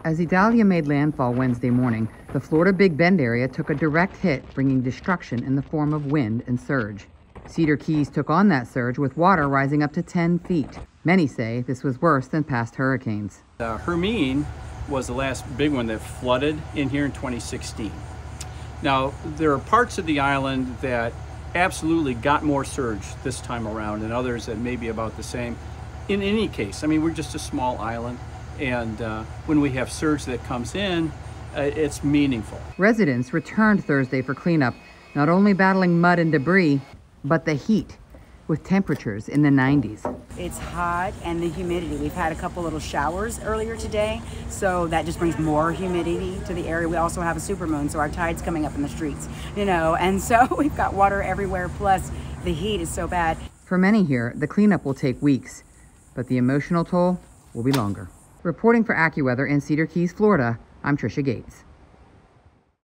As Idalia made landfall Wednesday morning, the Florida Big Bend area took a direct hit, bringing destruction in the form of wind and surge. Cedar Keys took on that surge with water rising up to 10 feet. Many say this was worse than past hurricanes. Hermine was the last big one that flooded in here in 2016. Now, there are parts of the island that absolutely got more surge this time around and others that may be about the same. In any case, I mean, we're just a small island, and when we have surge that comes in, it's meaningful. Residents returned Thursday for cleanup, not only battling mud and debris, but the heat, with temperatures in the 90s. It's hot, and the humidity. We've had a couple little showers earlier today, so that just brings more humidity to the area. We also have a supermoon, so our tide's coming up in the streets, and so we've got water everywhere, plus the heat is so bad. For many here, the cleanup will take weeks, but the emotional toll will be longer. Reporting for AccuWeather in Cedar Keys, Florida, I'm Trisha Gates.